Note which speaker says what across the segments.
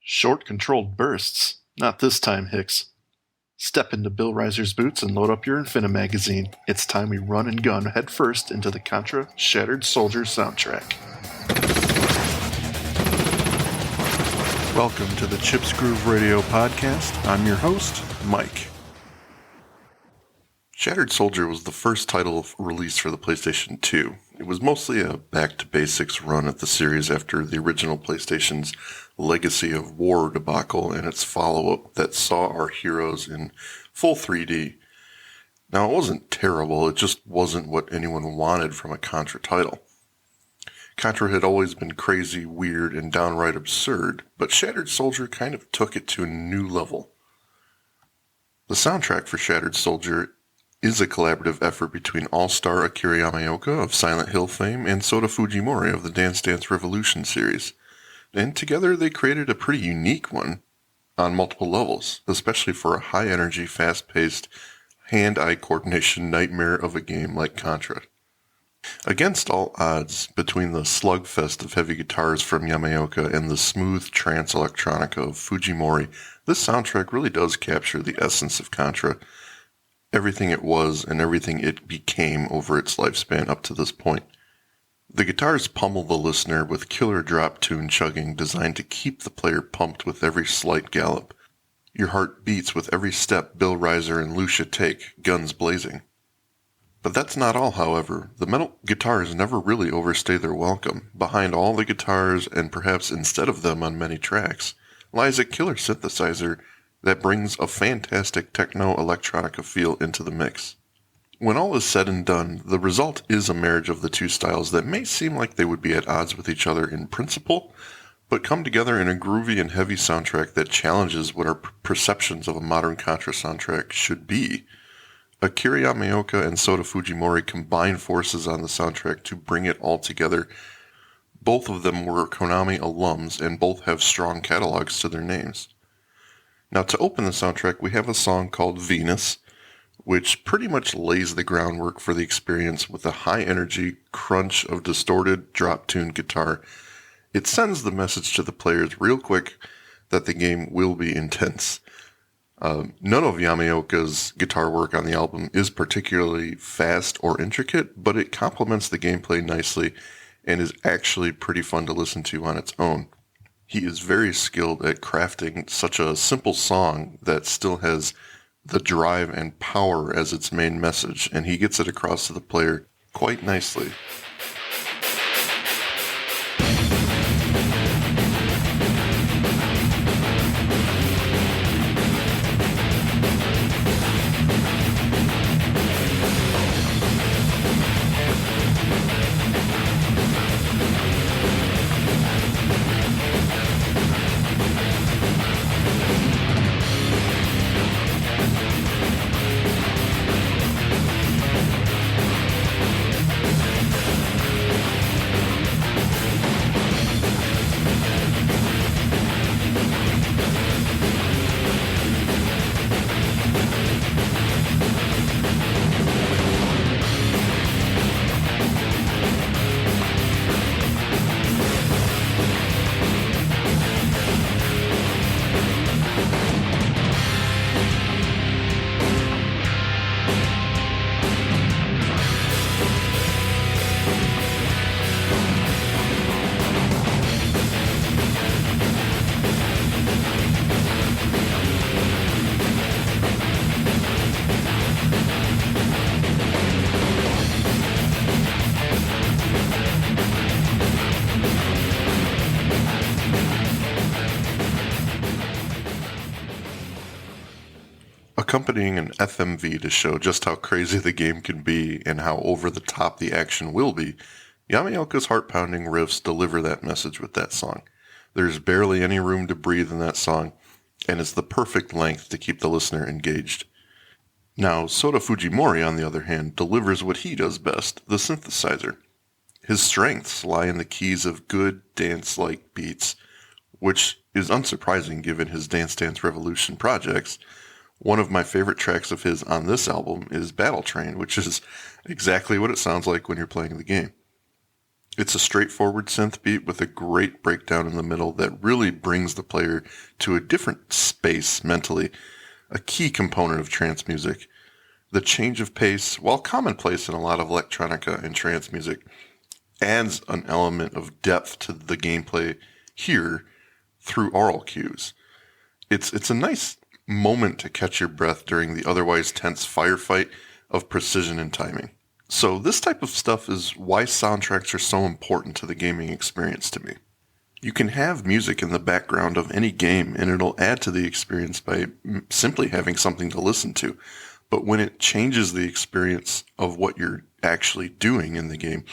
Speaker 1: Short, controlled bursts. Not this time, Hicks. Step into Bill Reiser's boots and load up your Infina magazine. It's time we run and gun headfirst into the Contra Shattered Soldier soundtrack. Welcome to the chipsgrooveradio podcast. I'm your host, Mike. Shattered Soldier was the first title released for the PlayStation 2. It was mostly a back-to-basics run at the series after the original PlayStation's Legacy of War debacle and its follow-up that saw our heroes in full 3D. Now, it wasn't terrible, it just wasn't what anyone wanted from a Contra title. Contra had always been crazy, weird, and downright absurd, but Shattered Soldier kind of took it to a new level. The soundtrack for Shattered Soldier is a collaborative effort between all-star Akira Yamaoka of Silent Hill fame and Sota Fujimori of the Dance Dance Revolution series. And together they created a pretty unique one on multiple levels, especially for a high-energy, fast-paced, hand-eye coordination nightmare of a game like Contra. Against all odds, between the slugfest of heavy guitars from Yamaoka and the smooth trance electronica of Fujimori, this soundtrack really does capture the essence of Contra, everything it was and everything it became over its lifespan up to this point. The guitars pummel the listener with killer drop tune chugging designed to keep the player pumped with every slight gallop. Your heart beats with every step Bill Reiser and Lucia take, guns blazing. But that's not all, however. The metal guitars never really overstay their welcome. Behind all the guitars, and perhaps instead of them on many tracks, lies a killer synthesizer that brings a fantastic techno-electronica feel into the mix. When all is said and done, the result is a marriage of the two styles that may seem like they would be at odds with each other in principle, but come together in a groovy and heavy soundtrack that challenges what our perceptions of a modern Contra soundtrack should be. Akira Yamaoka and Sota Fujimori combine forces on the soundtrack to bring it all together. Both of them were Konami alums, and both have strong catalogs to their names. Now, to open the soundtrack, we have a song called Venus, which pretty much lays the groundwork for the experience with a high-energy crunch of distorted drop-tuned guitar. It sends the message to the players real quick that the game will be intense. None of Yamaoka's guitar work on the album is particularly fast or intricate, but it complements the gameplay nicely and is actually pretty fun to listen to on its own. He is very skilled at crafting such a simple song that still has the drive and power as its main message, and he gets it across to the player quite nicely. Accompanying an FMV to show just how crazy the game can be and how over the top the action will be, Yamaoka's heart-pounding riffs deliver that message with that song. There's barely any room to breathe in that song, and it's the perfect length to keep the listener engaged. Now, Sota Fujimori, on the other hand, delivers what he does best, the synthesizer. His strengths lie in the keys of good, dance-like beats, which is unsurprising given his Dance Dance Revolution projects. One of my favorite tracks of his on this album is Battle Train, which is exactly what it sounds like when you're playing the game. It's a straightforward synth beat with a great breakdown in the middle that really brings the player to a different space mentally, a key component of trance music. The change of pace, while commonplace in a lot of electronica and trance music, adds an element of depth to the gameplay here through aural cues. It's a nice moment to catch your breath during the otherwise tense firefight of precision and timing. So this type of stuff is why soundtracks are so important to the gaming experience to me. You can have music in the background of any game and it'll add to the experience by simply having something to listen to. But when it changes the experience of what you're actually doing in the game,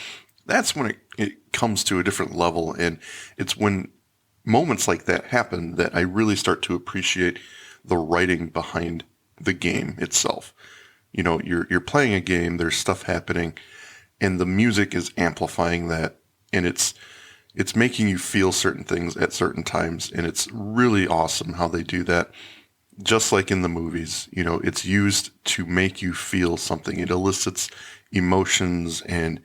Speaker 1: that's when it comes to a different level. And it's when moments like that happen that I really start to appreciate the writing behind the game itself. You know, you're playing a game, there's stuff happening, and the music is amplifying that, and it's making you feel certain things at certain times, and it's really awesome how they do that. Just like in the movies, you know, it's used to make you feel something. It elicits emotions and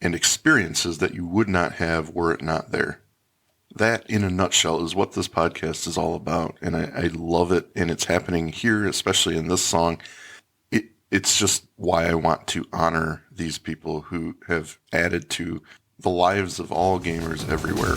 Speaker 1: experiences that you would not have were it not there. That, in a nutshell, is what this podcast is all about, and I love it, and it's happening here, especially in this song. It's just why I want to honor these people who have added to the lives of all gamers everywhere.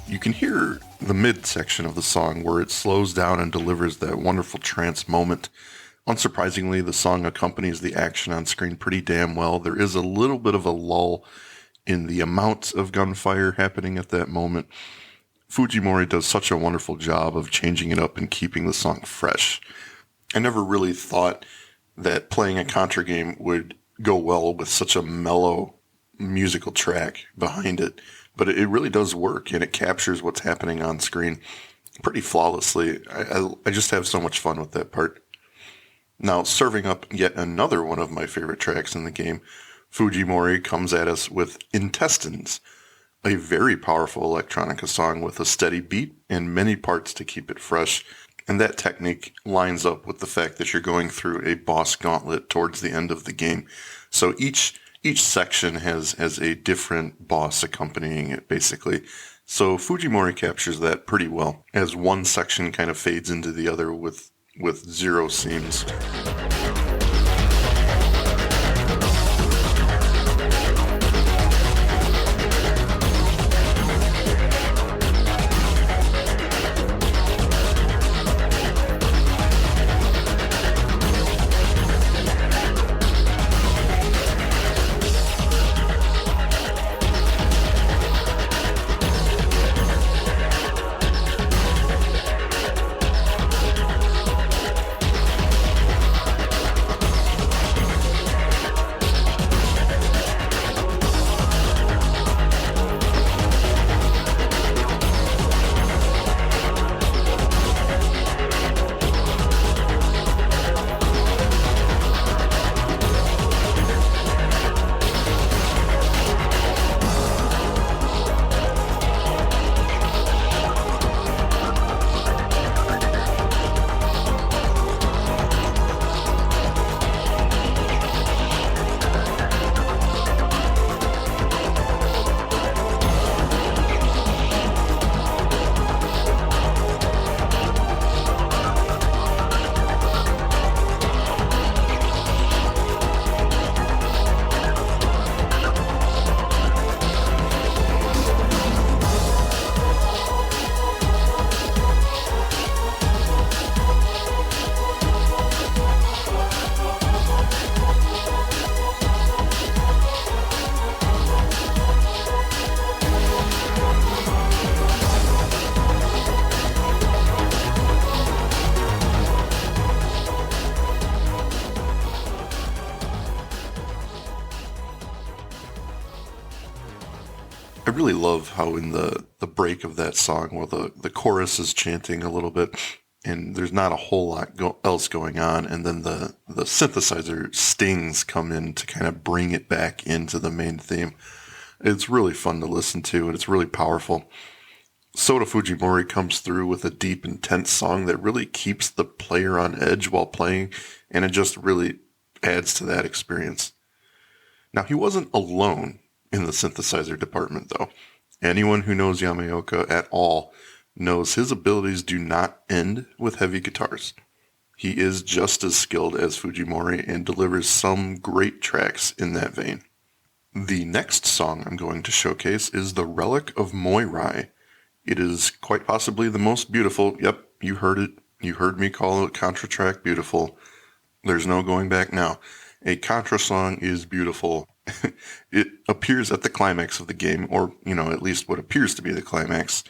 Speaker 1: You can hear the mid-section of the song where it slows down and delivers that wonderful trance moment. Unsurprisingly, the song accompanies the action on screen pretty damn well. There is a little bit of a lull in the amount of gunfire happening at that moment. Fujimori does such a wonderful job of changing it up and keeping the song fresh. I never really thought that playing a Contra game would go well with such a mellow musical track behind it, but it really does work, and it captures what's happening on screen pretty flawlessly. I just have so much fun with that part. Now, serving up yet another one of my favorite tracks in the game, Fujimori comes at us with Intestines, a very powerful electronica song with a steady beat and many parts to keep it fresh. And that technique lines up with the fact that you're going through a boss gauntlet towards the end of the game. So each section has a different boss accompanying it, basically. So Fujimori captures that pretty well, as one section kind of fades into the other with zero seams. I really love how in the break of that song where the chorus is chanting a little bit and there's not a whole lot else going on, and then the synthesizer stings come in to kind of bring it back into the main theme. It's really fun to listen to, and it's really powerful. Sota Fujimori comes through with a deep, intense song that really keeps the player on edge while playing, and it just really adds to that experience. Now, he wasn't alone in the synthesizer department, though. Anyone who knows Yamaoka at all knows his abilities do not end with heavy guitars. He is just as skilled as Fujimori and delivers some great tracks in that vein. The next song I'm going to showcase is The Relic of Moirai. It is quite possibly the most beautiful. Yep, you heard it. You heard me call it Contra track beautiful. There's no going back now. A Contra song is beautiful. It appears at the climax of the game, or, at least what appears to be the climax.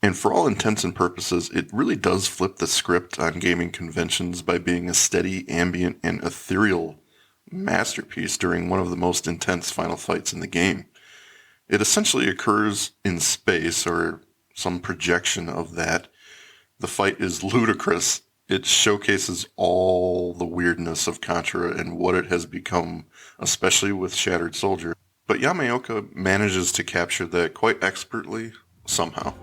Speaker 1: And for all intents and purposes, it really does flip the script on gaming conventions by being a steady, ambient, and ethereal masterpiece during one of the most intense final fights in the game. It essentially occurs in space, or some projection of that. The fight is ludicrous. It showcases all the weirdness of Contra and what it has become, especially with Shattered Soldier. But Yamaoka manages to capture that quite expertly, somehow.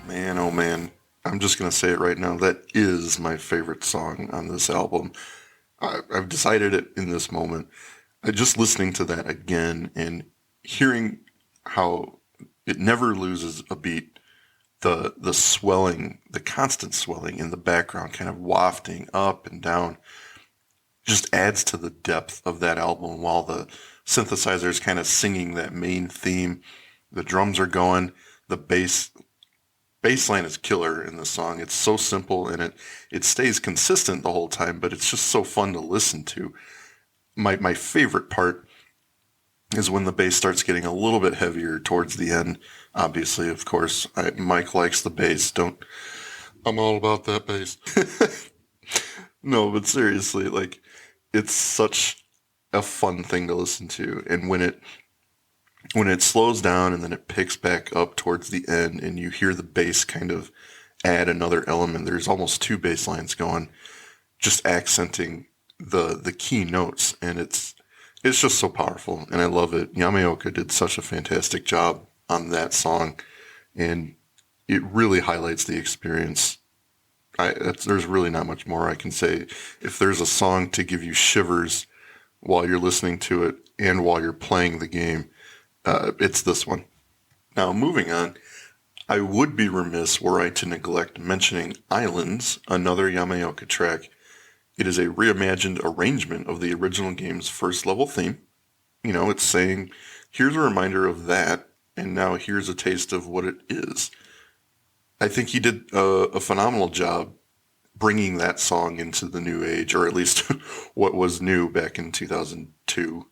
Speaker 1: Man, oh man, I'm just going to say it right now. That is my favorite song on this album. I've decided it in this moment. Just listening to that again and hearing how it never loses a beat. The swelling, the constant swelling in the background, kind of wafting up and down, just adds to the depth of that album while the synthesizer is kind of singing that main theme. The drums are going, the bass line is killer in the song. It's so simple and it stays consistent the whole time, but it's just so fun to listen to. My favorite part is when the bass starts getting a little bit heavier towards the end. Obviously, of course, Mike likes the bass. I'm all about that bass. No, but seriously, it's such a fun thing to listen to. And when it slows down and then it picks back up towards the end and you hear the bass kind of add another element, there's almost two bass lines going, just accenting the key notes. And it's It's just so powerful, and I love it. Yamaoka did such a fantastic job on that song, and it really highlights the experience. There's really not much more I can say. If there's a song to give you shivers while you're listening to it and while you're playing the game, it's this one. Now, moving on, I would be remiss were I to neglect mentioning Islands, another Yamaoka track. It is a reimagined arrangement of the original game's first level theme. It's saying, here's a reminder of that, and now here's a taste of what it is. I think he did a phenomenal job bringing that song into the new age, or at least what was new back in 2002.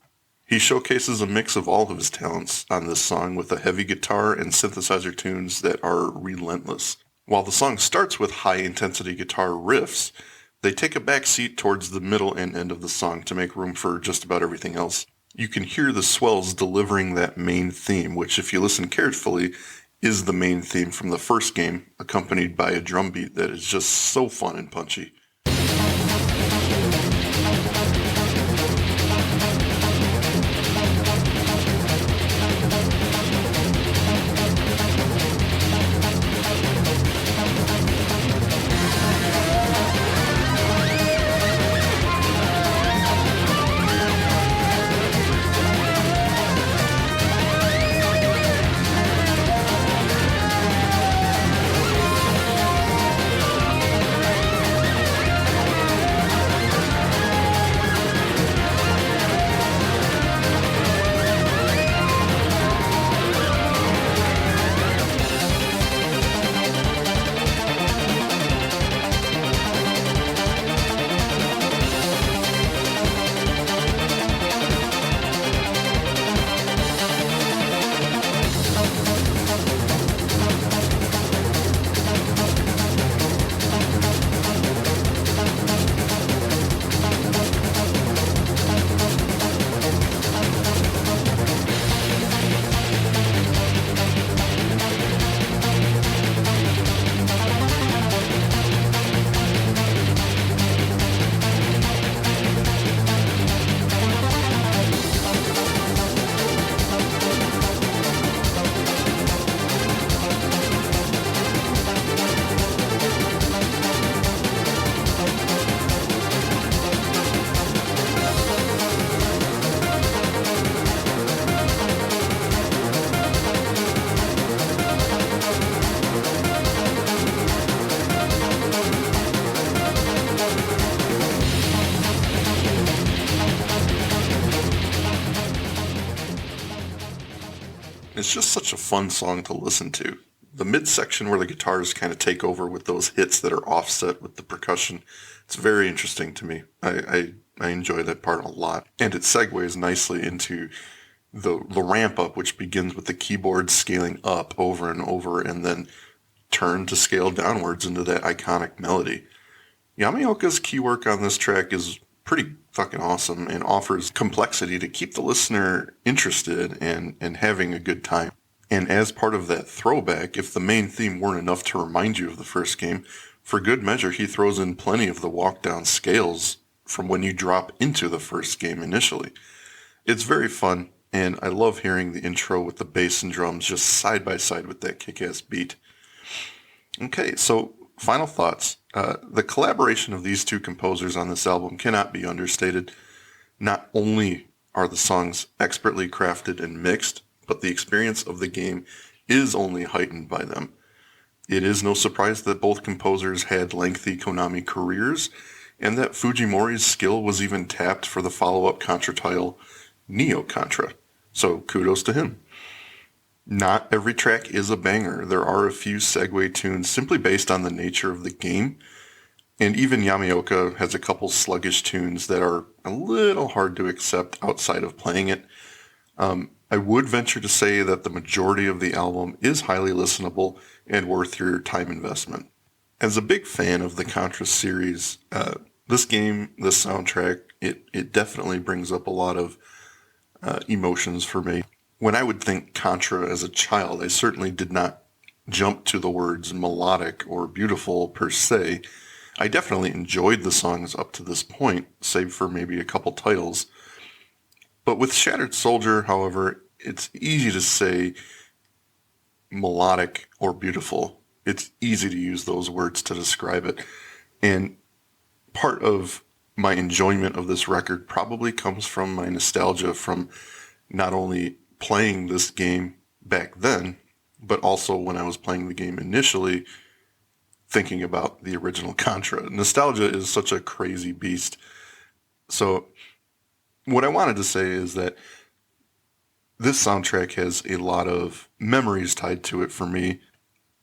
Speaker 1: He showcases a mix of all of his talents on this song with a heavy guitar and synthesizer tunes that are relentless. While the song starts with high-intensity guitar riffs, they take a back seat towards the middle and end of the song to make room for just about everything else. You can hear the swells delivering that main theme, which, if you listen carefully, is the main theme from the first game, accompanied by a drum beat that is just so fun and punchy. It's just such a fun song to listen to. The midsection where the guitars kind of take over with those hits that are offset with the percussion, it's very interesting to me. I enjoy that part a lot. And it segues nicely into the ramp up, which begins with the keyboard scaling up over and over and then turn to scale downwards into that iconic melody. Yamaoka's key work on this track is pretty fucking awesome and offers complexity to keep the listener interested and having a good time. And as part of that throwback, if the main theme weren't enough to remind you of the first game, for good measure he throws in plenty of the walk down scales from when you drop into the first game initially. It's very fun, and I love hearing the intro with the bass and drums just side by side with that kick-ass beat. Okay, so final thoughts. The collaboration of these two composers on this album cannot be understated. Not only are the songs expertly crafted and mixed, but the experience of the game is only heightened by them. It is no surprise that both composers had lengthy Konami careers, and that Fujimori's skill was even tapped for the follow-up Contra title, Neo Contra. So kudos to him. Not every track is a banger. There are a few segue tunes simply based on the nature of the game, and even Yamaoka has a couple sluggish tunes that are a little hard to accept outside of playing it. I would venture to say that the majority of the album is highly listenable and worth your time investment. As a big fan of the Contra series, this game, this soundtrack, it definitely brings up a lot of emotions for me. When I would think Contra as a child, I certainly did not jump to the words melodic or beautiful per se. I definitely enjoyed the songs up to this point, save for maybe a couple titles. But with Shattered Soldier, however, it's easy to say melodic or beautiful. It's easy to use those words to describe it. And part of my enjoyment of this record probably comes from my nostalgia from not only playing this game back then, but also when I was playing the game initially, thinking about the original Contra. Nostalgia is such a crazy beast. So what I wanted to say is that this soundtrack has a lot of memories tied to it for me.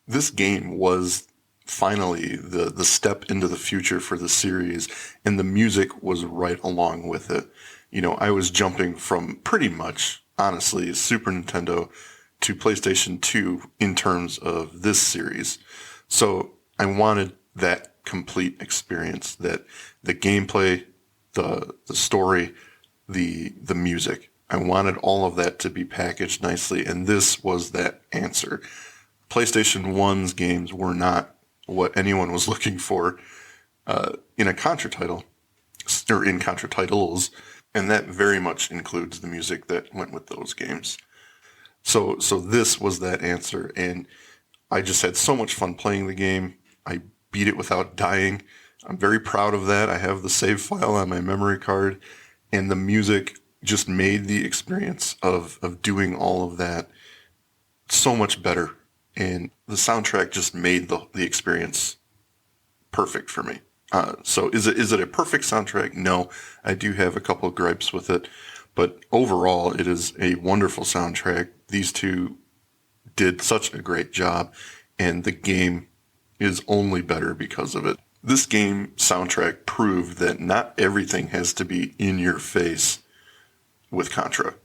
Speaker 1: This game was finally the step into the future for the series, and the music was right along with it. You know, I was jumping from pretty much, honestly, Super Nintendo to PlayStation 2 in terms of this series. So I wanted that complete experience, that the gameplay, the story, the music. I wanted all of that to be packaged nicely, and this was that answer. PlayStation 1's games were not what anyone was looking for in a Contra title, or in Contra titles, and that very much includes the music that went with those games. So this was that answer, and I just had so much fun playing the game. I beat it without dying. I'm very proud of that. I have the save file on my memory card, and the music just made the experience of doing all of that so much better. And the soundtrack just made the experience perfect for me. So is it a perfect soundtrack? No, I do have a couple of gripes with it, but overall it is a wonderful soundtrack. These two did such a great job, and the game is only better because of it. This game soundtrack proved that not everything has to be in your face with Contra.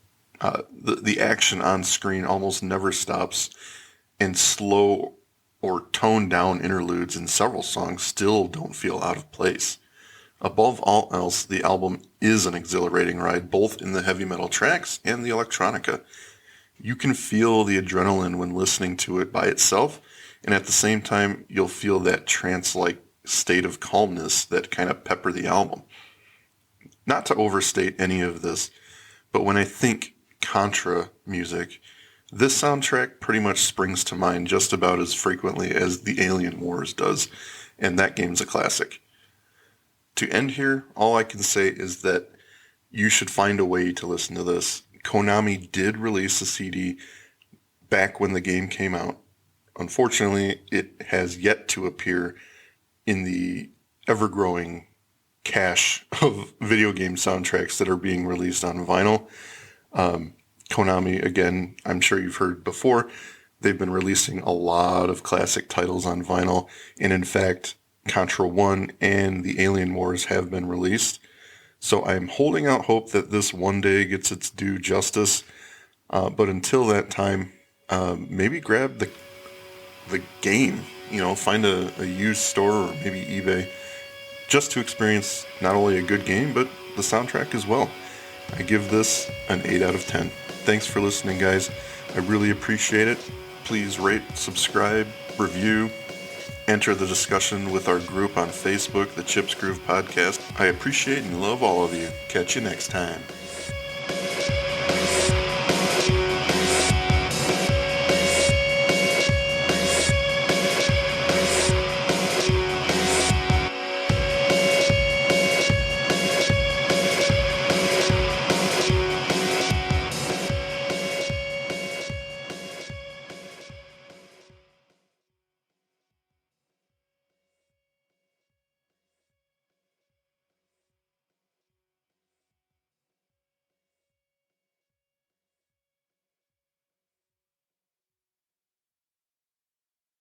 Speaker 1: The action on screen almost never stops, and slow or toned down interludes in several songs still don't feel out of place. Above all else, the album is an exhilarating ride, both in the heavy metal tracks and the electronica. You can feel the adrenaline when listening to it by itself, and at the same time, you'll feel that trance-like state of calmness that kind of pepper the album. Not to overstate any of this, but when I think Contra music, this soundtrack pretty much springs to mind just about as frequently as the Alien Wars does, and that game's a classic. To end here, all I can say is that you should find a way to listen to this. Konami did release a CD back when the game came out. Unfortunately, it has yet to appear in the ever-growing cache of video game soundtracks that are being released on vinyl. Konami, again, I'm sure you've heard before, they've been releasing a lot of classic titles on vinyl, and in fact, Contra 1 and the Alien Wars have been released. So I'm holding out hope that this one day gets its due justice, but until that time, maybe grab the game, find a used store or maybe eBay, just to experience not only a good game, but the soundtrack as well. I give this an 8 out of 10. Thanks for listening, guys. I really appreciate it. Please rate, subscribe, review, enter the discussion with our group on Facebook, the Chips Groove Podcast. I appreciate and love all of you. Catch you next time.